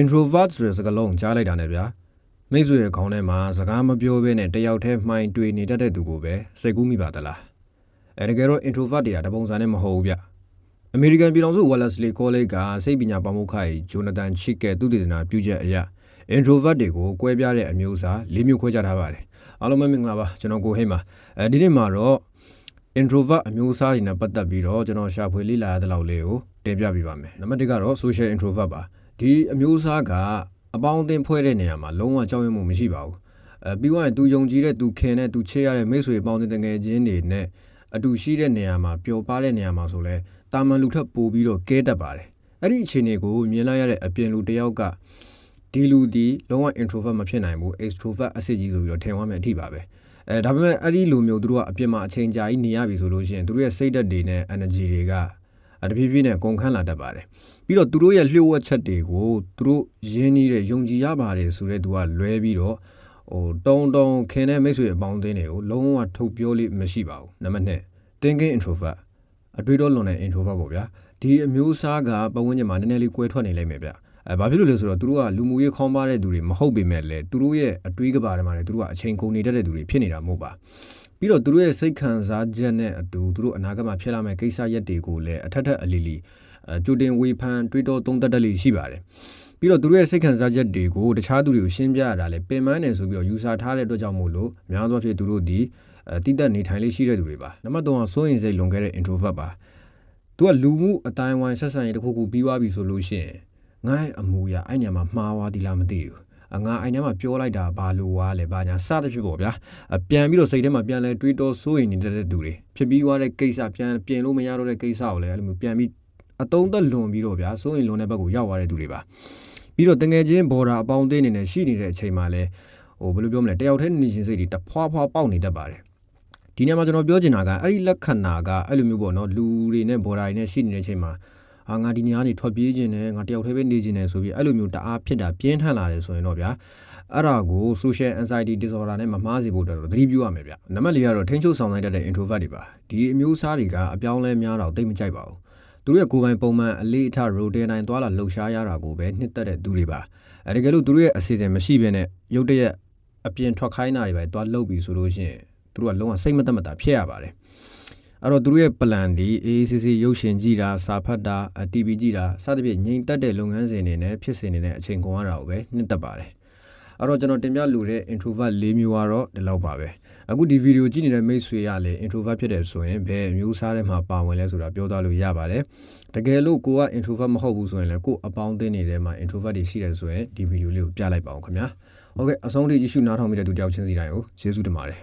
introvert ဆိုတဲ့စကားလုံးကြားလိုက်တာနဲ့ဗျာမိတ်ဆွေရဲ့ခေါင်းထဲမှာစကားမပြောဘဲနဲ့တယောက်တည်းမှိုင်တွေ့နေတတ်တဲ့သူကိုပဲစိတ်ကူးမိပါသလားတကယ်တော့ introvert တွေကတပုံစံနဲ့မဟုတ်ဘူးဗျအမေရိကန်ပြည်ထောင်စု Wellesley College ကစိတ်ပညာပါမောက္ခကြီး Jonathan Chait ရဲ့သုတေသနပြုချက်အရ introvert တွေကိုကွဲပြားတဲ့အမျိုးအစား၄မျိုးခွဲခြားထားပါတယ်အားလုံးပဲမင်္ဂလာပါကျွန်တော်ကိုဟိန်းပါဒီနေ့မှာတော့ introvert အမျိုးအစားတွေနဲ့ပတ်သက်ပြီးတော့ကျွန်တော်ရှာဖွေလေ့လာရတဲ့လောက်လေးကိုတင်ပြပေးပါမယ်နံပါတ်1ကတော့ social introvert ပါဒီအမျိုးအစားကအပေါင်းအသင်းဖွဲ့တဲ့နေရာမှာလုံးဝကြောက်ရွံ့မှုမရှိပါဘူးပြီးတော့သူယုံကြည်တဲ့သူခင်တဲ့သူချစ်ရတဲ့မိတ်ဆွေပေါင်းတဲ့တငယ်ချင်းတွေနဲ့အတူရှိတဲ့နေရာမှာပျော်ပါတဲ့နေရာမှာဆိုလဲတာမန်လူထက်ပိုပြီးတော့ကဲတတ်ပါတယ်အဲ့ဒီအခြေအနေကိုမြင်လိုက်ရတဲ့အပြင်လူတစ်ယောက်ကဒီလူဒီလုံးဝ introvert မဖြစ်နိုင်ဘူး extrovert အစစ်ကြီးဆိုပြီးတော့ထင်သွားမယ်အထိပါပဲဒါပေမဲ့အဲ့ဒီလူမျိုးတို့ကအပြင်မှာအချိန်ကြာကြီးနေရပြီဆိုလို့ရှိရင်တို့ရဲ့စိတ်ဓာတ်တွေနဲ့ energy တွေကတဖြည်းဖြည်းနဲ့ကုန်ခန်းလာတတ်ပါတယ်ပြီးတော့သူတို့ရဲ့လျှို့ဝှက်ချက်တွေကိုသူတို့ရင်းနှီးတဲ့ယုံကြည်ရပါတယ်ဆိုတဲ့သူကလွဲပြီးတော့တုံခင်တဲ့မိတ်ဆွေအပေါင်းအသင်းတွေကိုလုံးဝထုတ်ပြောလို့မရှိပါဘူးနံပါတ်2 thinking introvert အတွေးတော့လွန်တဲ့ introvert ပေါ့ဗျာဒီအမျိုးအစားကပတ်ဝန်းကျင်မှာနည်းနည်းလေးကွဲထွက်နေလိမ့်မယ်ဗျဘာဖြစ်လို့လဲဆိုတော့သူတို့ကလူမှုရေးခေါင်းပါတဲ့သူတွေမဟုတ်ပေမဲ့လည်းသူတို့ရဲ့အတွေးကဘာတွေမှာလည်းသူတို့ကအချိန်ကုန်နေတတ်တဲ့သူတွေဖြစ်နေတာမဟုတ်ပါပြီးတော့သူတို့ရဲ့စိတ်ခံစားချက်နဲ့အတူသူတို့အနာဂတ်မှာဖြစ်လာမယ့်ကိစ္စရပ်တွေကိုလည်းအထက်အလီလီကြိုတင်ဝေဖန်တွေးတောသုံးသပ်တတ်လို့ရှိပါတယ်ပြီးတော့သူတို့ရဲ့စိတ်ခံစားချက်တွေကိုတခြားသူတွေကိုရှင်းပြရတာလည်းပင်ပန်းတယ်ဆိုပြီးတော့ယူဆထားတဲ့အတွက်ကြောင့်မို့လို့များသောအားဖြင့်သူတို့ဒီတိတက်နေထိုင်လေးရှိတဲ့သူတွေပါနံပါတ်3ကစိုးရင်စိတ်လွန်ခဲ့တဲ့ introvert ပါသူကလူမှုအတိုင်းဝိုင်းဆက်ဆံရေးတစ်ခုခုပြီးသွားပြီဆိုလို့ရှိရင်ငါ့အမူအရာအဲ့ညမှာမှားသွားသည်လားမသိဘူးငါအဲ့ညမှာပြောလိုက်တာဘာလို့ဝါလဲဘာညာစသဖြင့်ပေါ့ဗျာပြန်ပြီးတော့စိတ်ထဲမှာပြန်လဲတွေးတောစိုးရင်နေတဲ့သူတွေဖြစ်ပြီးသွားတဲ့ကိစ္စပြန်ပြင်လို့မရတော့တဲ့ကိစ္စကိုလည်းအဲ့လိုမျိုးပြန်ပြီးအတုံးသက်လွန်ပြီးတော့ဗျာစိုးရင်လွန်တဲ့ဘက်ကိုရောက်သွားတဲ့သူတွေပါပြီးတော့တငယ်ချင်းဘော်ဒါအပေါင်းအသင်းနေနဲ့ရှိနေတဲ့အချိန်မှာလဲဘယ်လိုပြောမလဲတယောက်တည်းနေချင်းစိတ်တွေတဖွာပေါက်နေတတ်ပါတယ်ဒီနေ့မှာကျွန်တော်ပြောချင်တာကအဲ့ဒီလက္ခဏာကအဲ့လိုမျိုးပေါ့နော်လူတွေနဲ့ဘော်ဒါတွေနဲ့ရှိနေတဲ့အချိန်မှာငါဒီနေရာကနေထွက်ပြေးခြင်းနဲ့ငါတယောက်တည်းပဲနေခြင်းနဲ့ဆိုပြီးအဲ့လိုမျိုးတအားဖြစ်တာပြင်းထန်လာတယ်ဆိုရင်တော့ဗျာအဲ့ဒါကို social anxiety disorder နဲ့မမှားစေဖို့တော့သတိပြုရမယ်ဗျနံပါတ်4ကတော့ထိန်းချုပ်ဆောင်နိုင်တတ်တဲ့ introvert တွေပါဒီအမျိုးအစားတွေကအပြောင်းလဲများတော့တိတ်မကြိုက်ပါဘူးသူတို့ရဲ့ကိုယ်ပိုင်ပုံမှန်အလေးအထား routine တိုင်းသွားလာလှုပ်ရှားရတာကိုပဲနှစ်သက်တဲ့သူတွေပါတကယ်လို့သူတို့ရဲ့အစီအစဉ်မရှိဘဲနဲ့ရုတ်တရက်အပြင်ထွက်ခိုင်းတာတွေပဲသွားလှုပ်ပြီးဆိုလို့ရှိရင်သူတို့ကလုံးဝစိတ်မသက်မသာဖြစ်ရပါတယ်အဲ့တော့သူတို့ရဲ့ plan ဒီ AACC ရုပ်ရှင်ကြည့်တာစာဖတ်တာ TV ကြည့်တာစသဖြင့်ငြိမ်သက်တဲ့လုပ်ငန်းစဉ်တွေနဲ့ဖြစ်စဉ်တွေနဲ့အချိန်ကုန်ရတာကိုပဲနှစ်သက်ပါတယ်အဲ့တော့ကျွန်တော်တင်ပြလိုတဲ့ introvert ၄မျိုးကတော့ဒီလောက်ပါပဲအခုဒီဗီဒီယိုကြည့်နေတဲ့မိတ်ဆွေရလည်း introvert ဖြစ်တယ်ဆိုရင်ဘယ်မျိုးစားထဲမှာပါဝင်လဲဆိုတာပြောသားလို့ရပါတယ်တကယ်လို့ကိုက introvert မဟုတ်ဘူးဆိုရင်လည်းကိုအပေါင်းအသင်းတွေထဲမှာ introvert တွေရှိတယ်ဆိုရင်ဒီဗီဒီယိုလေးကိုပြလိုက်ပါအောင်ခင်ဗျာဟုတ်ကဲ့အဆုံးထိကြည့်ရှုနားထောင်မိတဲ့သူတယောက်ချင်းစီတိုင်းကိုကျေးဇူးတင်ပါတယ်